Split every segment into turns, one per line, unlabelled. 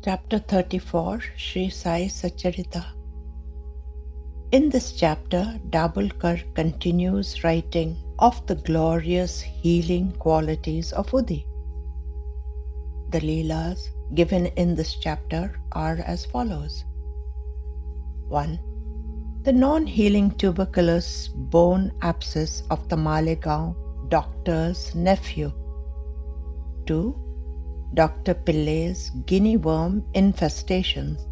Chapter 34 Sri Sai Satcharita. In this chapter, Dabholkar continues writing of the glorious healing qualities of Udi. The Leelas given in this chapter are as follows. 1. The non-healing tuberculous bone abscess of the Malegaon doctor's nephew. 2. Dr. Pillay's guinea worm infestations.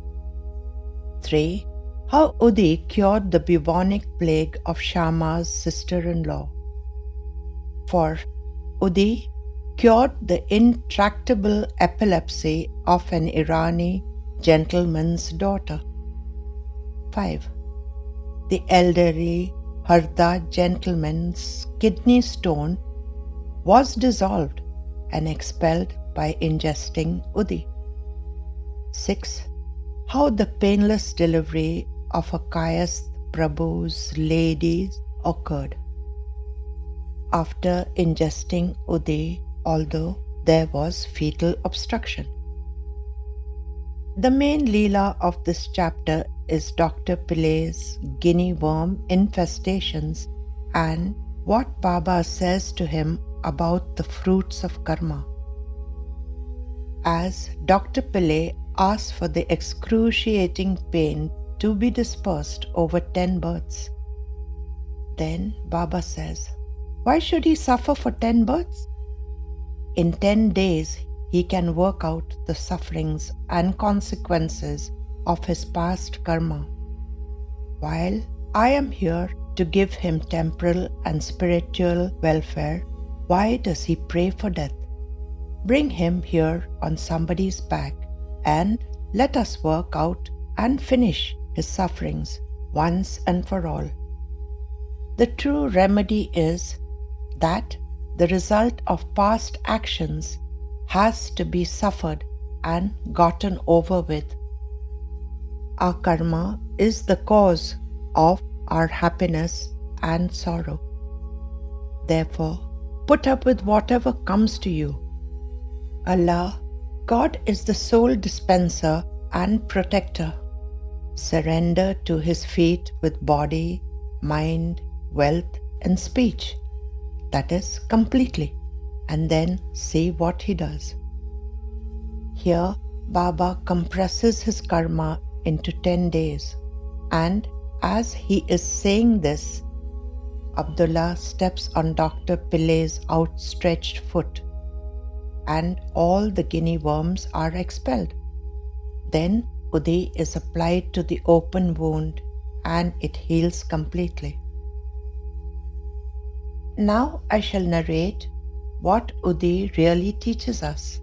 3. How Udi cured the bubonic plague of Shyama's sister-in-law. 4. Udi cured the intractable epilepsy of an Irani gentleman's daughter. 5. The elderly Harda gentleman's kidney stone was dissolved and expelled by ingesting Udi. 6. How the painless delivery of a Kayasth Prabhu's ladies occurred after ingesting Udi, although there was fetal obstruction. The main Leela of this chapter is Dr. Pillay's guinea worm infestations and what Baba says to him about the fruits of karma. As Dr. Pillay asks for the excruciating pain to be dispersed over 10 births. Then Baba says, why should he suffer for 10 births? In 10 days, he can work out the sufferings and consequences of his past karma. While I am here to give him temporal and spiritual welfare, why does he pray for death? Bring him here on somebody's back and let us work out and finish his sufferings once and for all. The true remedy is that the result of past actions has to be suffered and gotten over with. Our karma is the cause of our happiness and sorrow. Therefore, put up with whatever comes to you. Allah, God is the sole dispenser and protector. Surrender to His feet with body, mind, wealth and speech. That is, completely. And then see what He does. Here, Baba compresses his karma into 10 days. And as he is saying this, Abdullah steps on Dr. Pillay's outstretched foot and all the guinea worms are expelled. Then Udi is applied to the open wound and it heals completely. Now I shall narrate what Udi really teaches us,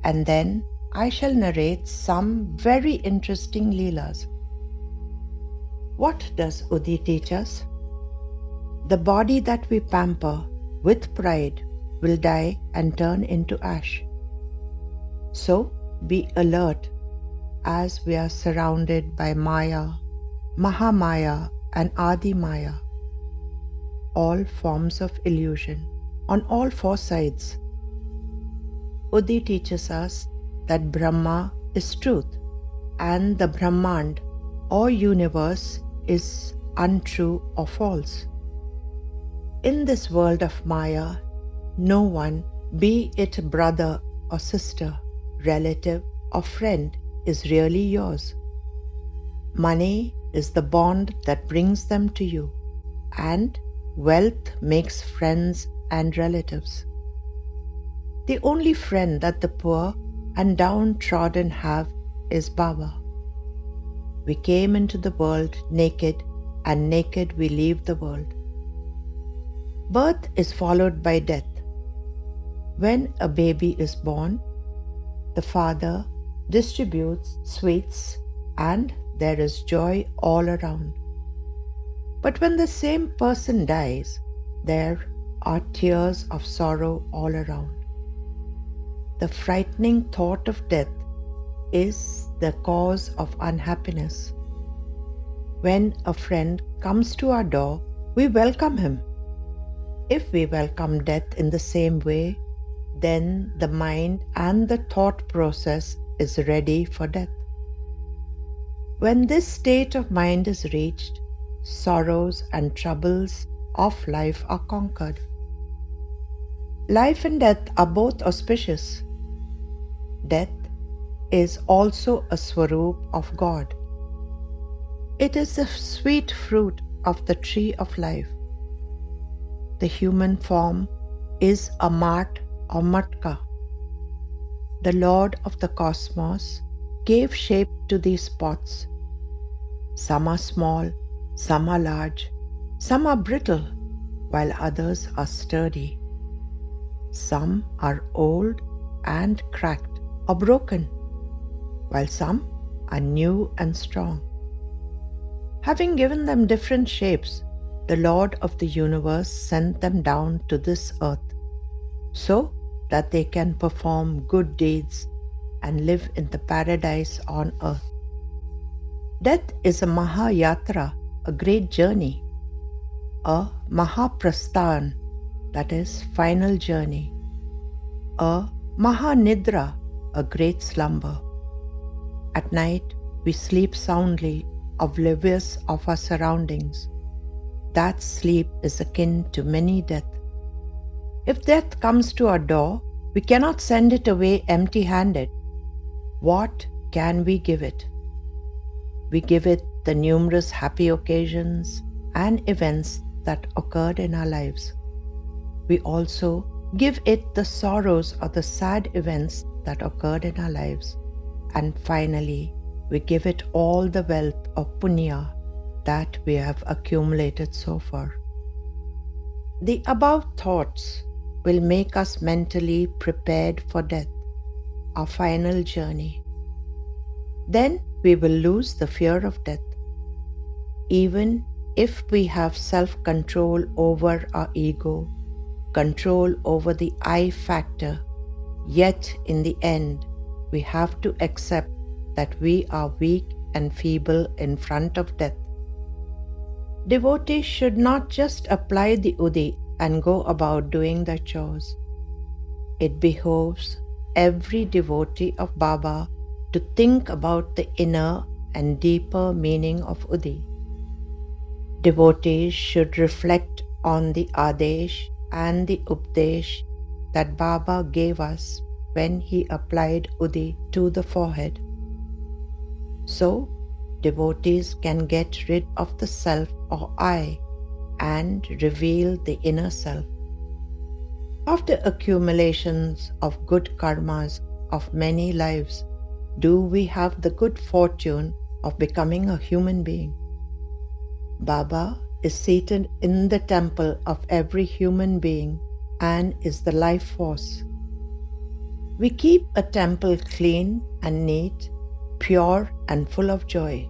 and then I shall narrate some very interesting Leelas. What does Udi teach us? The body that we pamper with pride will die and turn into ash. So be alert as we are surrounded by Maya, Mahamaya and Adi Maya, all forms of illusion on all four sides. Udi teaches us that Brahma is truth and the Brahmand or universe is untrue or false. In this world of Maya, no one, be it brother or sister, relative or friend, is really yours. Money is the bond that brings them to you, and wealth makes friends and relatives. The only friend that the poor and downtrodden have is Baba. We came into the world naked, and naked we leave the world. Birth is followed by death. When a baby is born, the father distributes sweets and there is joy all around. But when the same person dies, there are tears of sorrow all around. The frightening thought of death is the cause of unhappiness. When a friend comes to our door, we welcome him. If we welcome death in the same way, then the mind and the thought process is ready for death. When this state of mind is reached, sorrows and troubles of life are conquered. Life and death are both auspicious. Death is also a swaroop of God. It is the sweet fruit of the tree of life. The human form is a mat or matka. The Lord of the cosmos gave shape to these spots. Some are small, some are large, some are brittle, while others are sturdy. Some are old and cracked or broken, while some are new and strong. Having given them different shapes, the Lord of the universe sent them down to this earth, so that they can perform good deeds and live in the paradise on earth. Death is a Mahayatra, a great journey, a Mahaprasthan, that is, final journey, a Mahanidra, a great slumber. At night, we sleep soundly, oblivious of our surroundings. That sleep is akin to many death. If death comes to our door, we cannot send it away empty-handed. What can we give it? We give it the numerous happy occasions and events that occurred in our lives. We also give it the sorrows or the sad events that occurred in our lives. And finally, we give it all the wealth of punya that we have accumulated so far. The above thoughts will make us mentally prepared for death, our final journey. Then we will lose the fear of death. Even if we have self-control over our ego, control over the I factor, yet in the end, we have to accept that we are weak and feeble in front of death. Devotees should not just apply the Udi and go about doing their chores. It behoves every devotee of Baba to think about the inner and deeper meaning of Udi. Devotees should reflect on the Adesh and the Updesh that Baba gave us when he applied Udi to the forehead. So, devotees can get rid of the self or I and reveal the inner self. After accumulations of good karmas of many lives, do we have the good fortune of becoming a human being? Baba is seated in the temple of every human being and is the life force. We keep a temple clean and neat, pure and full of joy.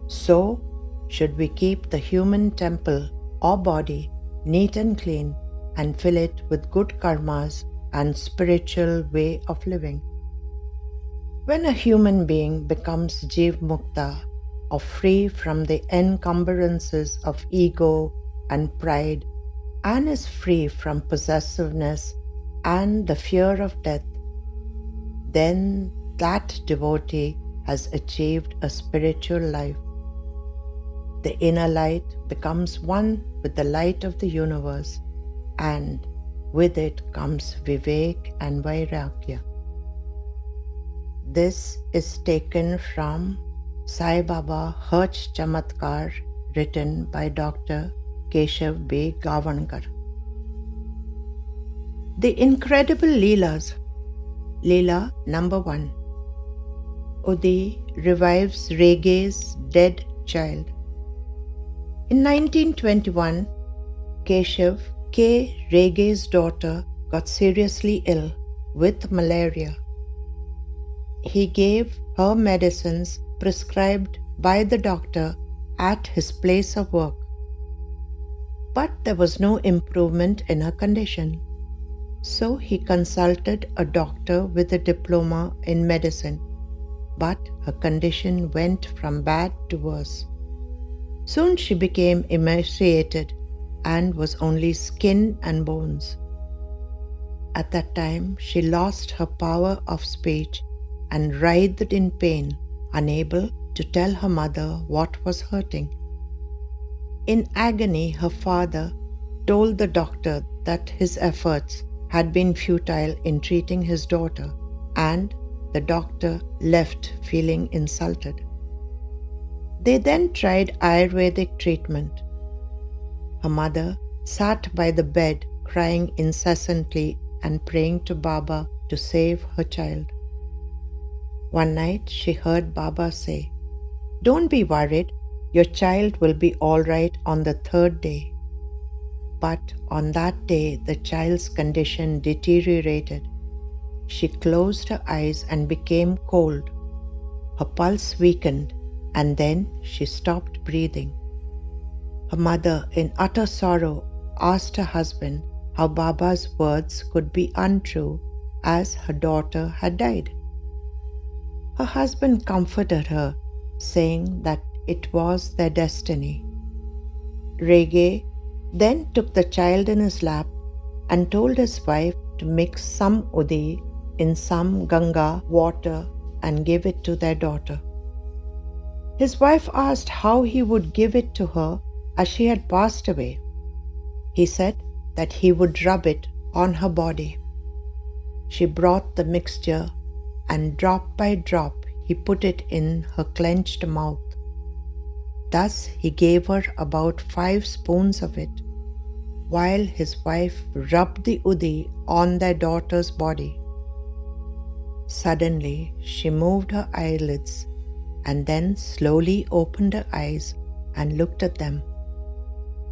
So should we keep the human temple or body neat and clean and fill it with good karmas and spiritual way of living. When a human being becomes Jiv Mukta, or free from the encumbrances of ego and pride, and is free from possessiveness and the fear of death, then that devotee has achieved a spiritual life. The inner light becomes one with the light of the universe, and with it comes Vivek and Vairagya. This is taken from Sai Baba Harch Chamatkar, written by Dr. Keshav B. Gavankar. The Incredible Leelas. Leela number 1. Udi revives Rege's dead child. In 1921, Keshav K. Rege's daughter got seriously ill with malaria. He gave her medicines prescribed by the doctor at his place of work. But there was no improvement in her condition. So he consulted a doctor with a diploma in medicine, but her condition went from bad to worse. Soon she became emaciated and was only skin and bones. At that time, she lost her power of speech and writhed in pain, unable to tell her mother what was hurting. In agony, her father told the doctor that his efforts had been futile in treating his daughter, and the doctor left feeling insulted. They then tried Ayurvedic treatment. Her mother sat by the bed crying incessantly and praying to Baba to save her child. One night she heard Baba say, "Don't be worried, your child will be all right on the third day." But on that day the child's condition deteriorated. She closed her eyes and became cold. Her pulse weakened, and then she stopped breathing. Her mother, in utter sorrow, asked her husband how Baba's words could be untrue, as her daughter had died. Her husband comforted her, saying that it was their destiny. Rege then took the child in his lap and told his wife to mix some udi in some Ganga water and give it to their daughter. His wife asked how he would give it to her as she had passed away. He said that he would rub it on her body. She brought the mixture, and drop by drop he put it in her clenched mouth. Thus he gave her about 5 spoons of it, while his wife rubbed the udi on their daughter's body. Suddenly she moved her eyelids and then slowly opened her eyes and looked at them.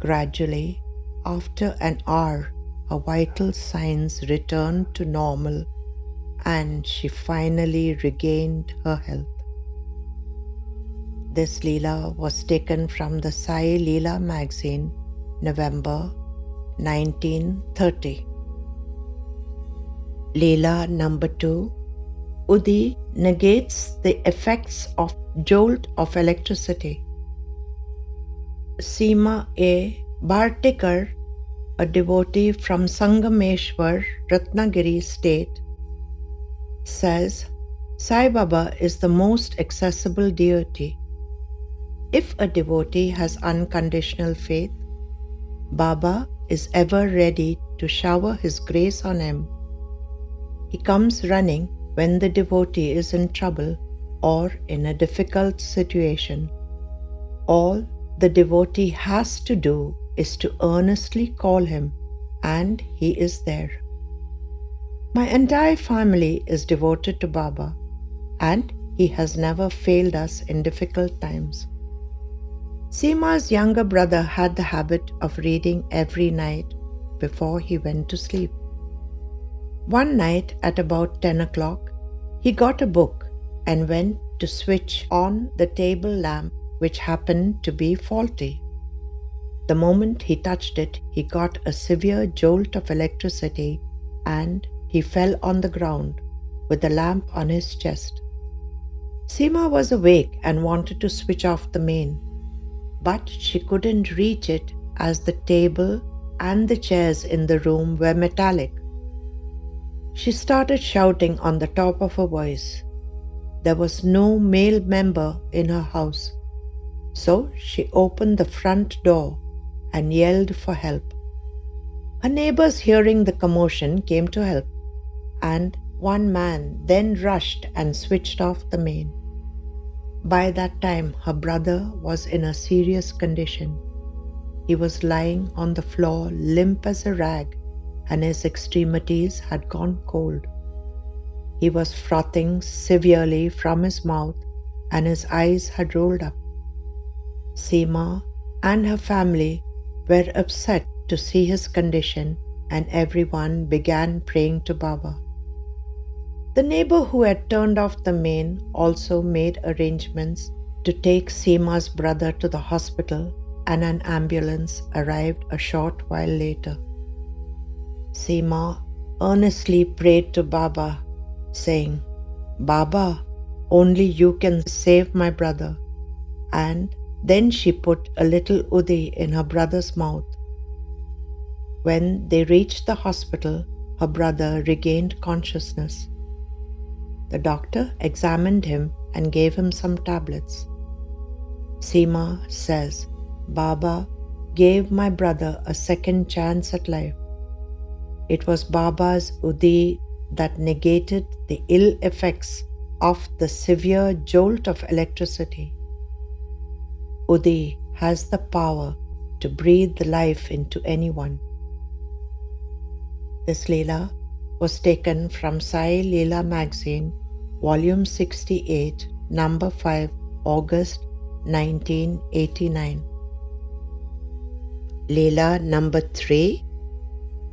Gradually, after an hour, her vital signs returned to normal and she finally regained her health. This Leela was taken from the Sai Leela magazine, November 1930. Leela number 2. Udi negates the effects of jolt of electricity. Seema A. Bhartikar, a devotee from Sangameshwar, Ratnagiri state, says Sai Baba is the most accessible deity. If a devotee has unconditional faith, Baba is ever ready to shower his grace on him. He comes running when the devotee is in trouble or in a difficult situation. All the devotee has to do is to earnestly call him, and he is there. My entire family is devoted to Baba, and he has never failed us in difficult times. Seema's younger brother had the habit of reading every night before he went to sleep. One night at about 10 o'clock, he got a book and went to switch on the table lamp, which happened to be faulty. The moment he touched it, he got a severe jolt of electricity and he fell on the ground with the lamp on his chest. Seema was awake and wanted to switch off the main, but she couldn't reach it as the table and the chairs in the room were metallic. She started shouting on the top of her voice. There was no male member in her house, so she opened the front door and yelled for help. Her neighbors, hearing the commotion, came to help, and one man then rushed and switched off the main. By that time, her brother was in a serious condition. He was lying on the floor limp as a rag, and his extremities had gone cold. He was frothing severely from his mouth, and his eyes had rolled up. Seema and her family were upset to see his condition, and everyone began praying to Baba. The neighbor who had turned off the main also made arrangements to take Seema's brother to the hospital, and an ambulance arrived a short while later. Seema earnestly prayed to Baba, saying, "Baba, only you can save my brother." And then she put a little udi in her brother's mouth. When they reached the hospital, her brother regained consciousness. The doctor examined him and gave him some tablets. Seema says, Baba gave my brother a second chance at life. It was Baba's Udi that negated the ill effects of the severe jolt of electricity. Udi has the power to breathe life into anyone. This Leela was taken from Sai Leela magazine, volume 68, number 5, August 1989. Leela number 3.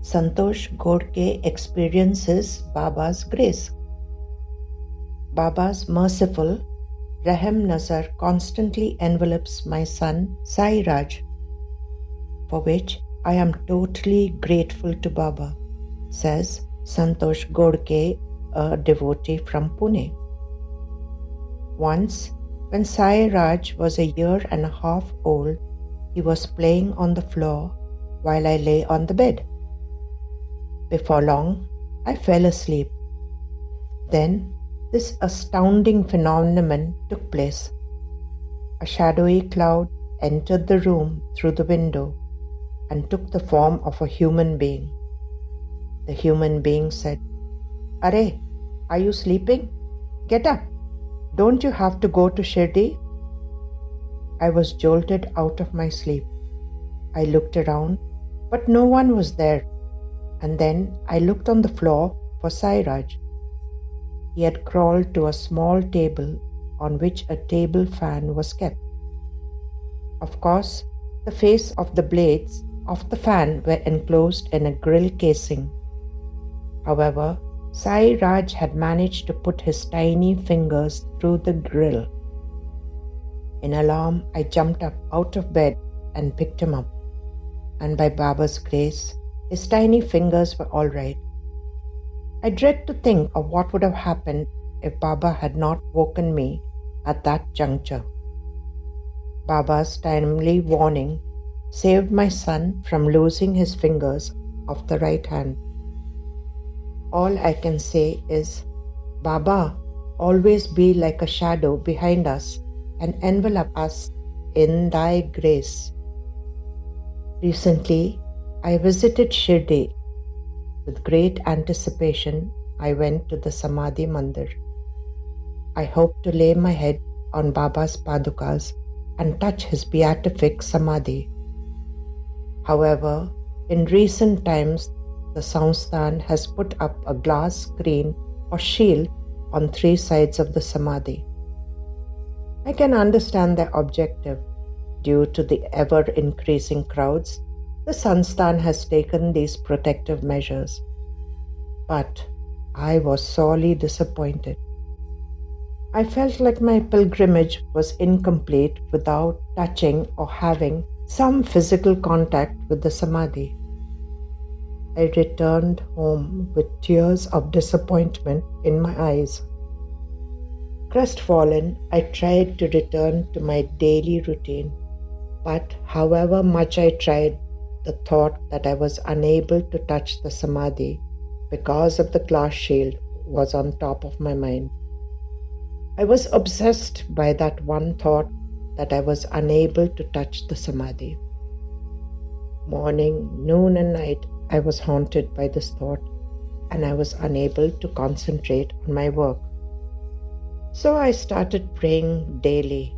Santosh Godke experiences Baba's grace. Baba's merciful Rahim Nazar constantly envelops my son Sai Raj, for which I am totally grateful to Baba, says Santosh Godke, a devotee from Pune. Once, when Sai Raj was a year and a half old, he was playing on the floor while I lay on the bed. Before long, I fell asleep. Then, this astounding phenomenon took place. A shadowy cloud entered the room through the window and took the form of a human being. The human being said, Are, are you sleeping? Get up. Don't you have to go to Shirdi? I was jolted out of my sleep. I looked around, but no one was there. And then I looked on the floor for Sai Raj. He had crawled to a small table on which a table fan was kept. Of course, the face of the blades of the fan were enclosed in a grill casing. However, Sai Raj had managed to put his tiny fingers through the grill. In alarm, I jumped up out of bed and picked him up. And by Baba's grace, his tiny fingers were all right. I dread to think of what would have happened if Baba had not woken me at that juncture. Baba's timely warning saved my son from losing his fingers of the right hand. All I can say is, Baba, always be like a shadow behind us and envelop us in thy grace. Recently, I visited Shirdi. With great anticipation, I went to the Samadhi Mandir. I hope to lay my head on Baba's padukas and touch his beatific Samadhi. However, in recent times, the Sansthan has put up a glass screen or shield on 3 sides of the Samadhi. I can understand their objective. Due to the ever-increasing crowds, the Sansthan has taken these protective measures. But I was sorely disappointed. I felt like my pilgrimage was incomplete without touching or having some physical contact with the Samadhi. I returned home with tears of disappointment in my eyes. Crestfallen, I tried to return to my daily routine, but however much I tried, the thought that I was unable to touch the Samadhi because of the glass shield was on top of my mind. I was obsessed by that one thought that I was unable to touch the Samadhi. Morning, noon and night, I was haunted by this thought, and I was unable to concentrate on my work. So I started praying daily,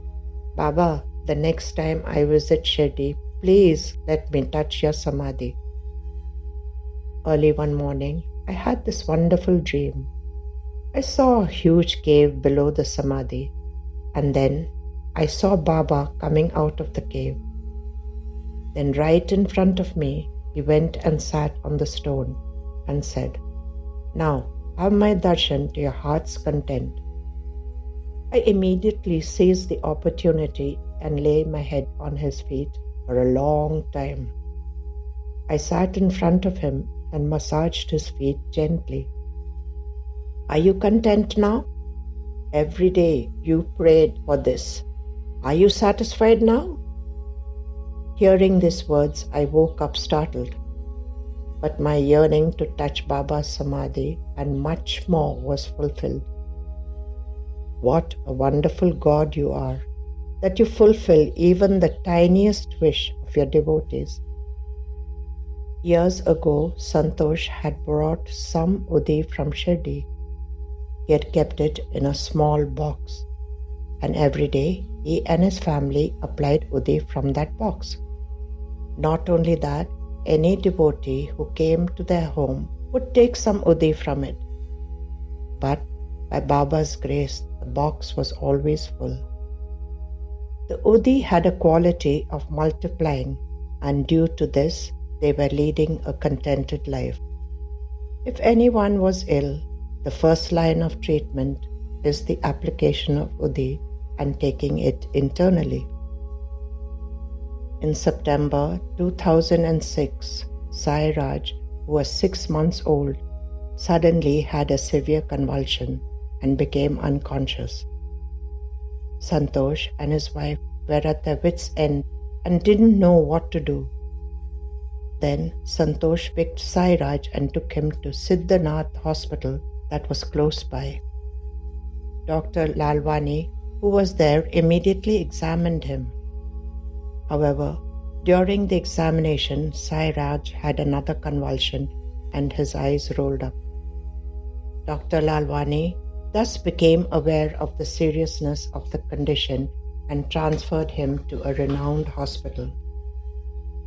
Baba, the next time I visit Shirdi, please let me touch your Samadhi. Early one morning, I had this wonderful dream. I saw a huge cave below the Samadhi, and then I saw Baba coming out of the cave. Then right in front of me, he went and sat on the stone and said, Now have my darshan to your heart's content. I immediately seized the opportunity and lay my head on his feet for a long time. I sat in front of him and massaged his feet gently. Are you content now? Every day you prayed for this. Are you satisfied now? Hearing these words, I woke up startled. But my yearning to touch Baba's Samadhi and much more was fulfilled. What a wonderful God you are, that you fulfill even the tiniest wish of your devotees. Years ago, Santosh had brought some Udi from Shirdi. He had kept it in a small box, and every day he and his family applied Udi from that box. Not only that, any devotee who came to their home would take some Udi from it. But by Baba's grace, the box was always full. The Udi had a quality of multiplying, and due to this, they were leading a contented life. If anyone was ill, the first line of treatment is the application of Udi and taking it internally. In September 2006, Sai Raj, who was 6 months old, suddenly had a severe convulsion and became unconscious. Santosh and his wife were at their wits' end and didn't know what to do. Then Santosh picked Sai Raj and took him to Siddhanath Hospital that was close by. Dr. Lalwani, who was there, immediately examined him. However, during the examination, Sai Raj had another convulsion and his eyes rolled up. Dr. Lalwani thus became aware of the seriousness of the condition and transferred him to a renowned hospital.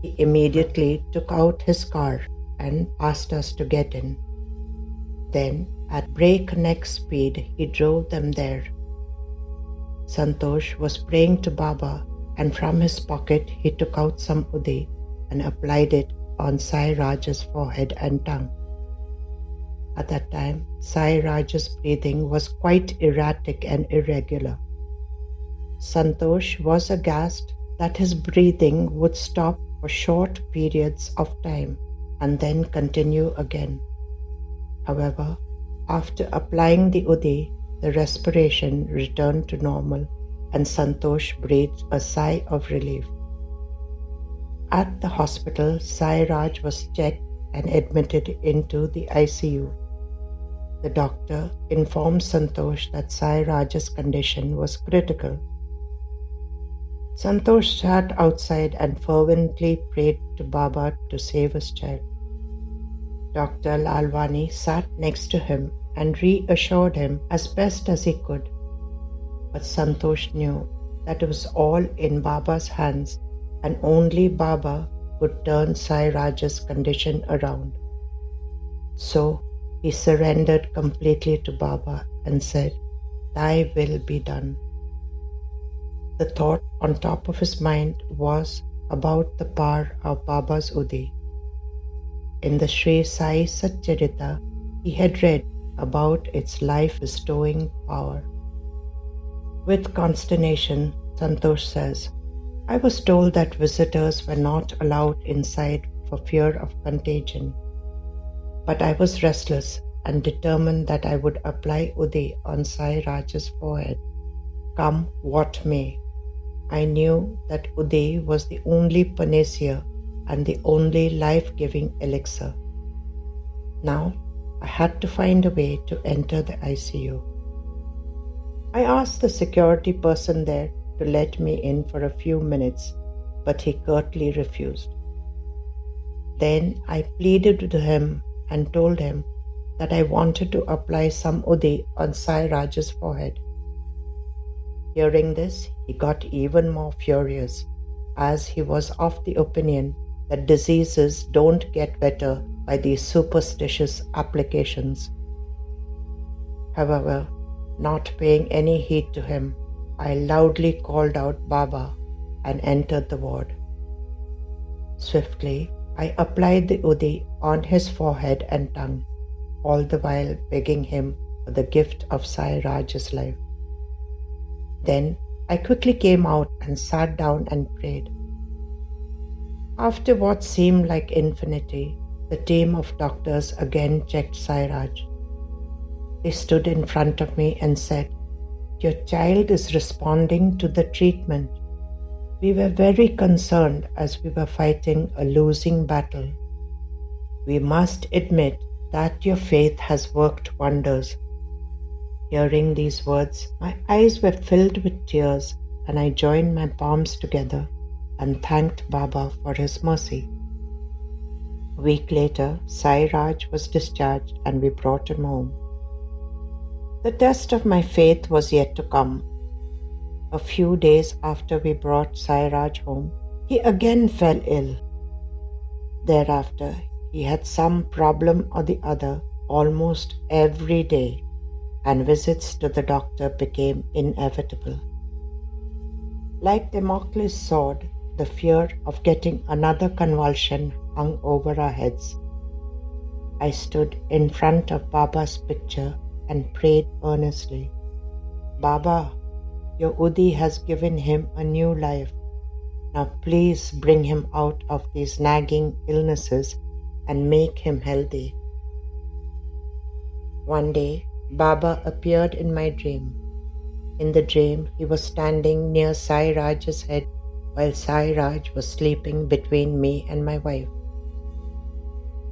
He immediately took out his car and asked us to get in. Then, at breakneck speed, he drove them there. Santosh was praying to Baba, and from his pocket he took out some Udi and applied it on Sai Raj's forehead and tongue. At that time, Sai Raj's breathing was quite erratic and irregular. Santosh was aghast that his breathing would stop for short periods of time and then continue again. However, after applying the Udi, the respiration returned to normal and Santosh breathed a sigh of relief. At the hospital, Sai Raj was checked and admitted into the ICU. The doctor informed Santosh that Sai Raj's condition was critical. Santosh sat outside and fervently prayed to Baba to save his child. Dr. Lalwani sat next to him and reassured him as best as he could. But Santosh knew that it was all in Baba's hands and only Baba could turn Sai Raj's condition around. So he surrendered completely to Baba and said, "Thy will be done." The thought on top of his mind was about the power of Baba's Udi. In the Sri Sai Satcharita, he had read about its life-bestowing power. With consternation, Santosh says, "I was told that visitors were not allowed inside for fear of contagion. But I was restless and determined that I would apply Udi on Sai Raj's forehead, come what may. I knew that Udi was the only panacea and the only life-giving elixir. Now I had to find a way to enter the ICU. I asked the security person there to let me in for a few minutes, but he curtly refused. Then I pleaded to him and told him that I wanted to apply some Udi on Sai Raj's forehead. Hearing this, he got even more furious, as he was of the opinion that diseases don't get better by these superstitious applications. However, not paying any heed to him, I loudly called out Baba and entered the ward. Swiftly, I applied the Udi on his forehead and tongue, all the while begging him for the gift of Sai Raj's life. Then I quickly came out and sat down and prayed. After what seemed like infinity, the team of doctors again checked Sai Raj. They stood in front of me and said, "Your child is responding to the treatment." We were very concerned as we were fighting a losing battle. We must admit that your faith has worked wonders. Hearing these words, my eyes were filled with tears and I joined my palms together and thanked Baba for his mercy. A week later, Sai Raj was discharged and we brought him home. The test of my faith was yet to come. A few days after we brought Sai Raj home, he again fell ill. Thereafter, he had some problem or the other almost every day, and visits to the doctor became inevitable. Like Damocles' sword, the fear of getting another convulsion hung over our heads. I stood in front of Baba's picture and prayed earnestly, Baba, your Udi has given him a new life. Now please bring him out of these nagging illnesses and make him healthy. One day, Baba appeared in my dream. In the dream, he was standing near Sai Raj's head while Sai Raj was sleeping between me and my wife.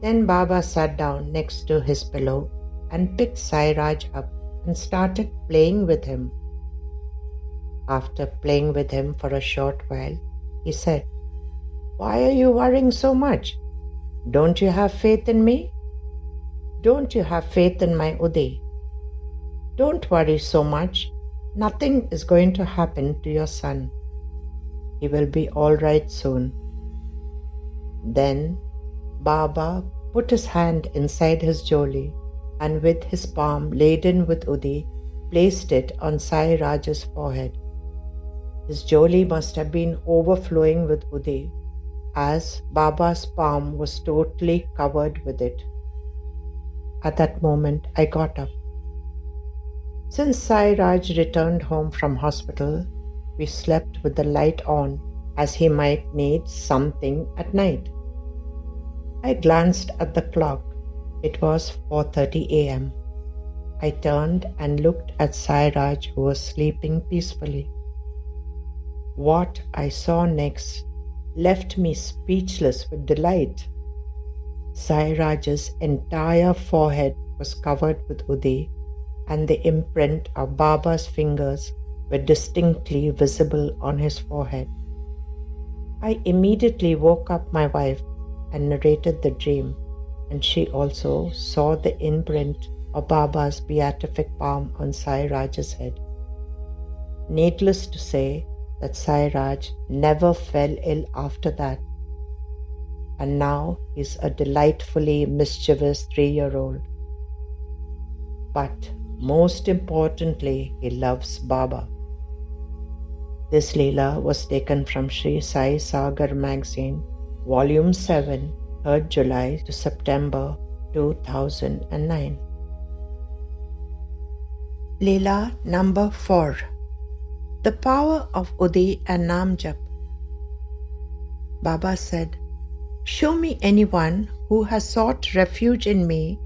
Then Baba sat down next to his pillow and picked Sai Raj up and started playing with him. After playing with him for a short while, he said, Why are you worrying so much? Don't you have faith in me? Don't you have faith in my Udi? Don't worry so much. Nothing is going to happen to your son. He will be all right soon. Then Baba put his hand inside his joli and with his palm laden with Udi, placed it on Sai Raj's forehead. His joli must have been overflowing with Udi, as Baba's palm was totally covered with it. At that moment, I got up. Since Sai Raj returned home from hospital, we slept with the light on as he might need something at night. I glanced at the clock. It was 4:30 a.m. I turned and looked at Sai Raj, who was sleeping peacefully. What I saw next left me speechless with delight. Sai Raj's entire forehead was covered with Udi, and the imprint of Baba's fingers were distinctly visible on his forehead. I immediately woke up my wife and narrated the dream, and she also saw the imprint of Baba's beatific palm on Sai Raj's head. Needless to say that Sai Raj never fell ill after that, and now he's a delightfully mischievous 3-year-old. But most importantly, he loves Baba. This Leela was taken from Sri Sai Sagar magazine, Volume 7, 3rd July to September 2009. Leela number 4. The power of Udi and Nam Jap. Baba said, Show me anyone who has sought refuge in me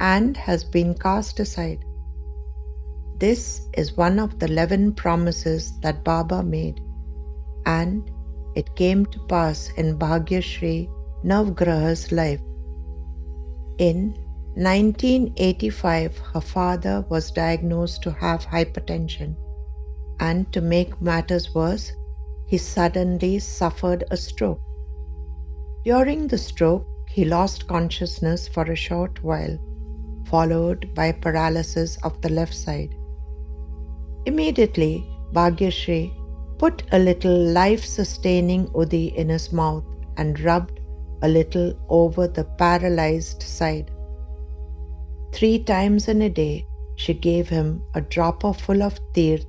and has been cast aside. This is one of the 11 promises that Baba made, and it came to pass in Bhagyashree Navgraha's life. In 1985, her father was diagnosed to have hypertension, and to make matters worse, he suddenly suffered a stroke. During the stroke, he lost consciousness for a short while, followed by paralysis of the left side. Immediately, Bhagyashree put a little life-sustaining Udi in his mouth and rubbed a little over the paralyzed side. 3 times in a day, she gave him a dropper full of tirth.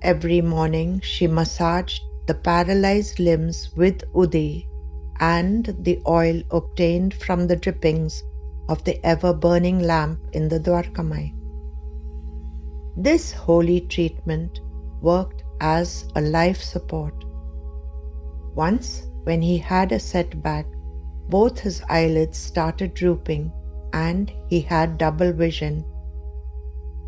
Every morning, she massaged the paralyzed limbs with Udi and the oil obtained from the drippings of the ever-burning lamp in the Dwarkamai. This holy treatment worked as a life support. Once, when he had a setback, both his eyelids started drooping and he had double vision.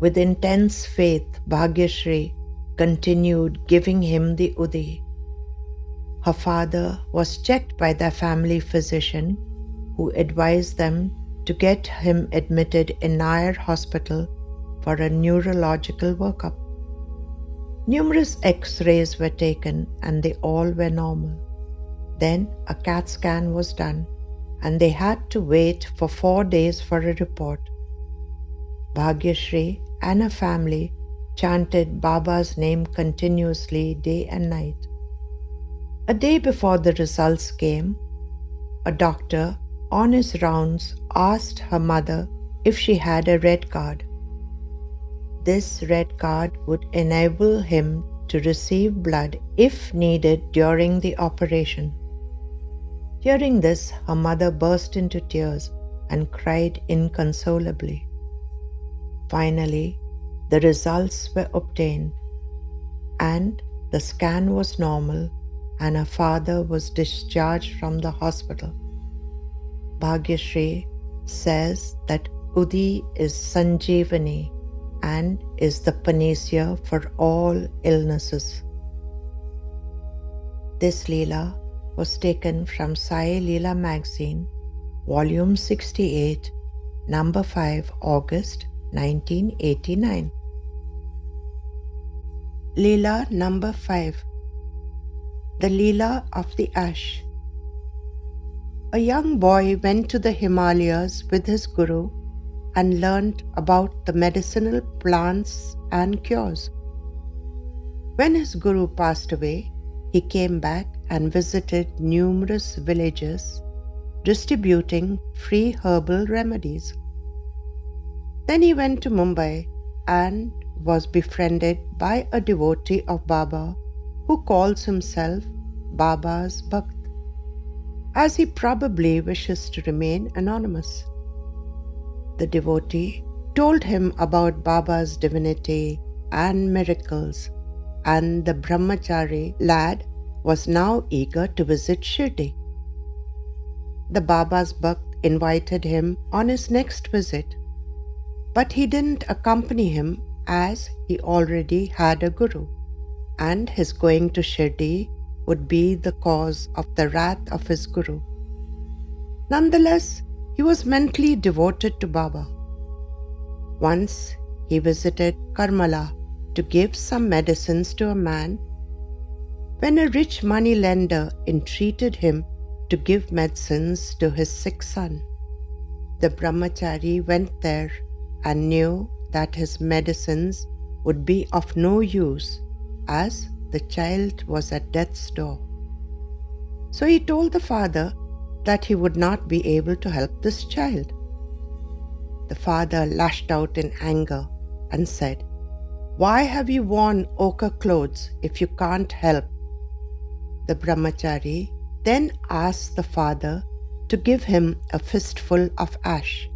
With intense faith, Bhagyashree continued giving him the Udi. Her father was checked by their family physician, who advised them to get him admitted in Nair Hospital for a neurological workup. Numerous X-rays were taken and they all were normal. Then a CAT scan was done and they had to wait for 4 days for a report. Bhagyashree and her family chanted Baba's name continuously day and night. A day before the results came, a doctor on his rounds asked her mother if she had a red card. This red card would enable him to receive blood if needed during the operation. Hearing this, her mother burst into tears and cried inconsolably. Finally, the results were obtained and the scan was normal and her father was discharged from the hospital. Bhagyashree says that Udi is Sanjeevani and is the panacea for all illnesses. This Leela was taken from Sai Leela magazine, volume 68, number 5, August 1989. Leela number 5. The Leela of the Ash. A young boy went to the Himalayas with his guru and learned about the medicinal plants and cures. When his guru passed away, he came back and visited numerous villages, distributing free herbal remedies. Then he went to Mumbai and was befriended by a devotee of Baba who calls himself Baba's Bhakt, as he probably wishes to remain anonymous. The devotee told him about Baba's divinity and miracles, and the brahmachari lad was now eager to visit Shirdi. The Baba's Bhakt invited him on his next visit, but he didn't accompany him as he already had a guru, and his going to Shirdi would be the cause of the wrath of his guru. Nonetheless, he was mentally devoted to Baba. Once he visited Karmala to give some medicines to a man. When a rich money lender entreated him to give medicines to his sick son, the brahmachari went there and knew that his medicines would be of no use as the child was at death's door. So he told the father that he would not be able to help this child. The father lashed out in anger and said, "Why have you worn ochre clothes if you can't help?" The brahmachari then asked the father to give him a fistful of ash,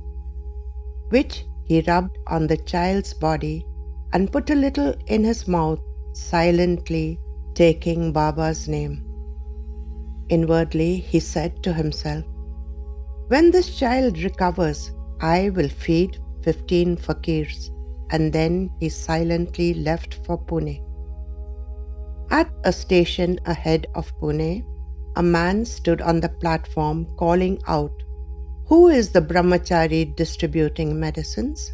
which he rubbed on the child's body and put a little in his mouth, silently taking Baba's name. Inwardly he said to himself, "When this child recovers, I will feed 15 fakirs," and then he silently left for Pune. At a station ahead of Pune, a man stood on the platform calling out, "Who is the brahmachari distributing medicines?"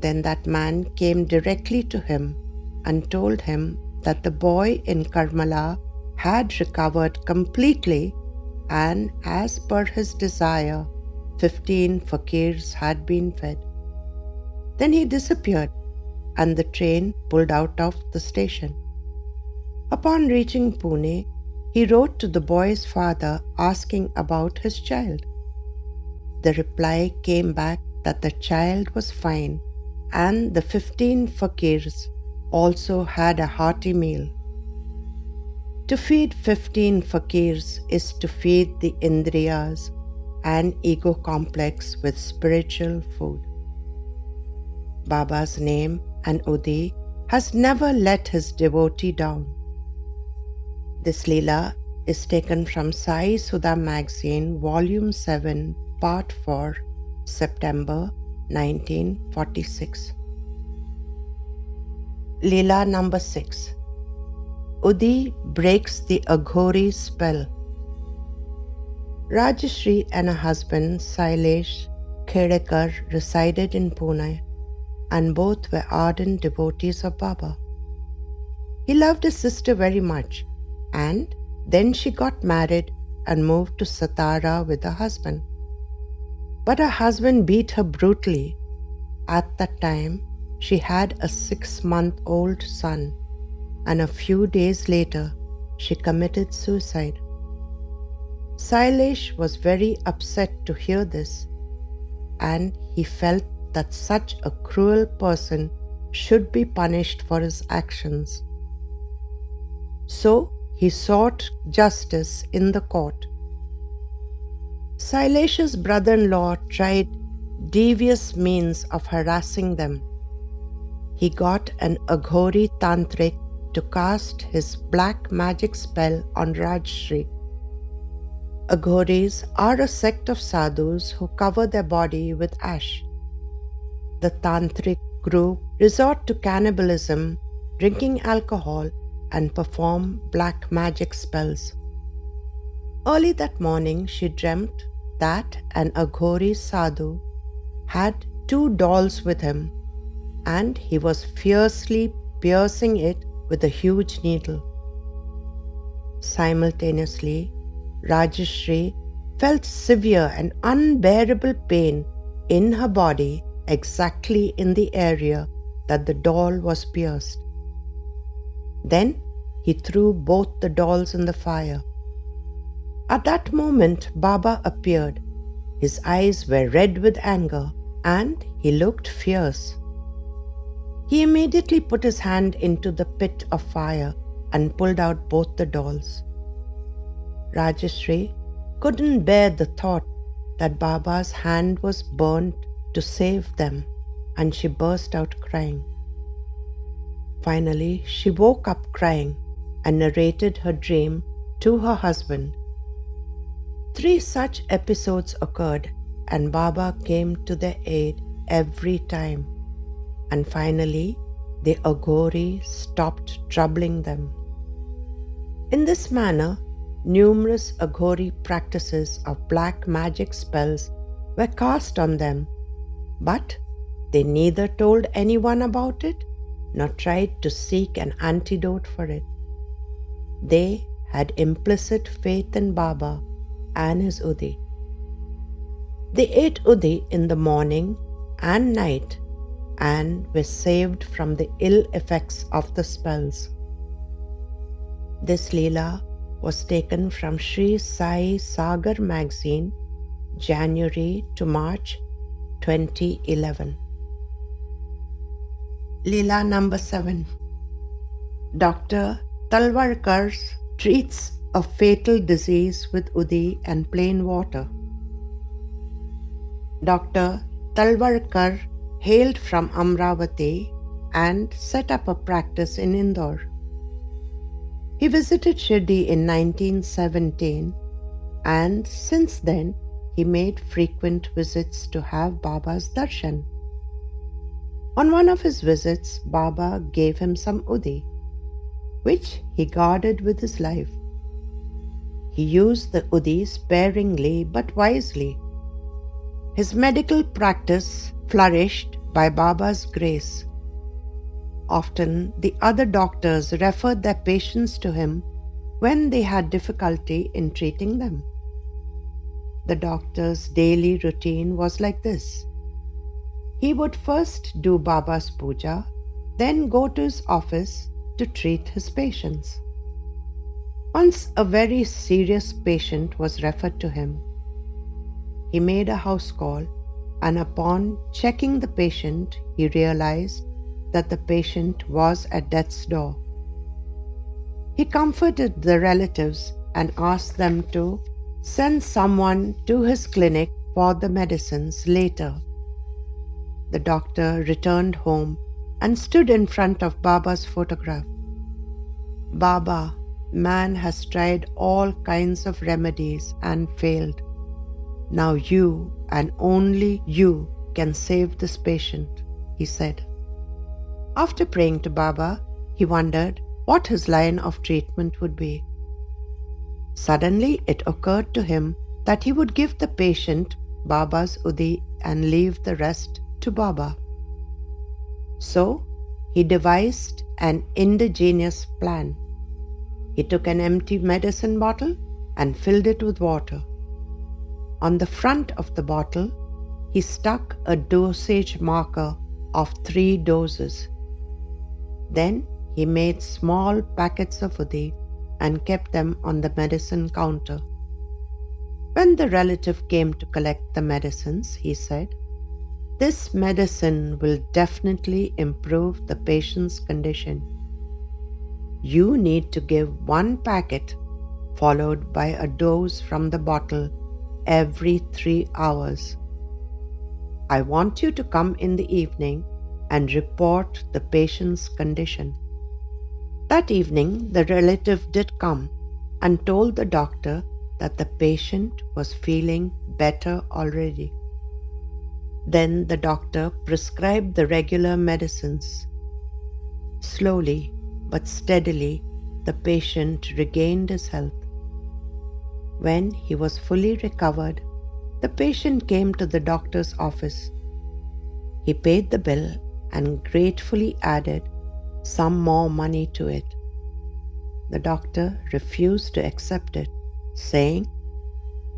Then that man came directly to him and told him that the boy in Karmala had recovered completely, and as per his desire, 15 fakirs had been fed. Then he disappeared and the train pulled out of the station. Upon reaching Pune, he wrote to the boy's father asking about his child. The reply came back that the child was fine and the 15 fakirs also had a hearty meal. To feed 15 fakirs is to feed the Indriyas and ego complex with spiritual food. Baba's name and Udi has never let his devotee down. This Leela is taken from Sai Sudha magazine, volume 7, part 4, September 1946. Leela number 6. Udi breaks the Aghori spell. Rajashree and her husband Sailesh Khedekar resided in Pune. and both were ardent devotees of Baba. He loved his sister very much, and then she got married and moved to Satara with her husband. But her husband beat her brutally. At that time, she had a 6-month-old son, and a few days later, she committed suicide. Sailesh was very upset to hear this, and he felt that such a cruel person should be punished for his actions. So he sought justice in the court. Sailesh's brother-in-law tried devious means of harassing them. He got an Aghori Tantric to cast his black magic spell on Rajshri. Aghoris are a sect of sadhus who cover their body with ash. The Tantric group resort to cannibalism, drinking alcohol, and perform black magic spells. Early that morning, she dreamt that an Aghori sadhu had 2 dolls with him, and he was fiercely piercing it with a huge needle. Simultaneously, Rajshri felt severe and unbearable pain in her body exactly in the area that the doll was pierced. Then he threw both the dolls in the fire. At that moment, Baba appeared. His eyes were red with anger, and he looked fierce. He immediately put his hand into the pit of fire and pulled out both the dolls. Rajshri couldn't bear the thought that Baba's hand was burnt to save them, and she burst out crying. Finally, she woke up crying and narrated her dream to her husband. 3 such episodes occurred, and Baba came to their aid every time. And finally, the Aghori stopped troubling them. In this manner, numerous Aghori practices of black magic spells were cast on them, but they neither told anyone about it nor tried to seek an antidote for it. They had implicit faith in Baba and his Udi. They ate Udi in the morning and night and were saved from the ill effects of the spells. This Leela was taken from Sri Sai Sagar magazine, January to March 2011. Leela number 7. Dr. Talwarkar treats a fatal disease with Udi and plain water. Dr. Talwarkar hailed from Amravati and set up a practice in Indore. He visited Shirdi in 1917, and since then he made frequent visits to have Baba's darshan. On one of his visits, Baba gave him some Udi, which he guarded with his life. He used the Udi sparingly but wisely. His medical practice flourished by Baba's grace. Often the other doctors referred their patients to him when they had difficulty in treating them. The doctor's daily routine was like this. He would first do Baba's puja, then go to his office to treat his patients. Once a very serious patient was referred to him. He made a house call, and upon checking the patient, he realized that the patient was at death's door. He comforted the relatives and asked them to send someone to his clinic for the medicines later. The doctor returned home and stood in front of Baba's photograph. Baba, man has tried all kinds of remedies and failed. Now you and only you can save this patient, he said. After praying to Baba, he wondered what his line of treatment would be. Suddenly it occurred to him that he would give the patient Baba's Udi and leave the rest to Baba. So he devised an ingenious plan. He took an empty medicine bottle and filled it with water. On the front of the bottle, he stuck a dosage marker of 3 doses. Then he made small packets of Udi and kept them on the medicine counter. When the relative came to collect the medicines, he said, "This medicine will definitely improve the patient's condition. You need to give 1 packet followed by a dose from the bottle every 3 hours. I want you to come in the evening and report the patient's condition." That evening, the relative did come and told the doctor that the patient was feeling better already. Then the doctor prescribed the regular medicines. Slowly but steadily, the patient regained his health. When he was fully recovered, the patient came to the doctor's office. He paid the bill and gratefully added some more money to it. The doctor refused to accept it, saying,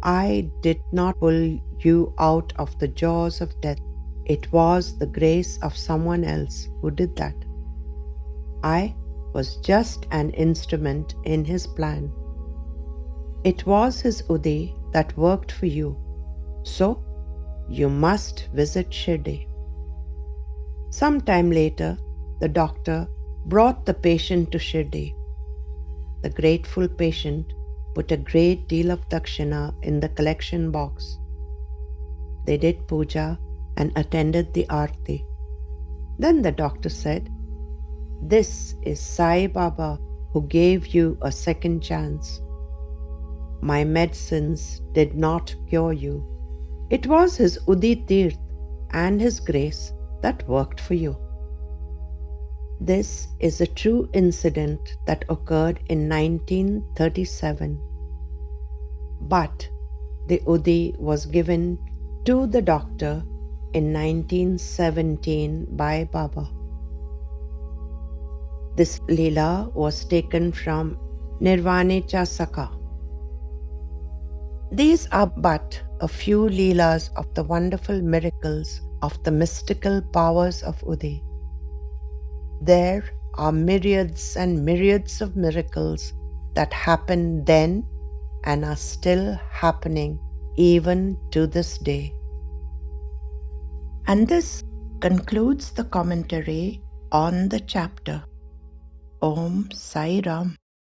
"I did not pull you out of the jaws of death. It was the grace of someone else who did that. I was just an instrument in his plan. It was his Udi that worked for you, so you must visit Shirdi." Some time later, the doctor brought the patient to Shirdi. The grateful patient put a great deal of dakshina in the collection box. They did puja and attended the arti. Then the doctor said, "This is Sai Baba who gave you a second chance. My medicines did not cure you. It was his Udi Tirth and his grace that worked for you." This is a true incident that occurred in 1937. But the Udi was given to the doctor in 1917 by Baba. This Leela was taken from Nirvanecha Sakha. These are but a few Leelas of the wonderful miracles of the mystical powers of Udi. There are myriads and myriads of miracles that happened then and are still happening even to this day. And this concludes the commentary on the chapter. Om Sai Ram.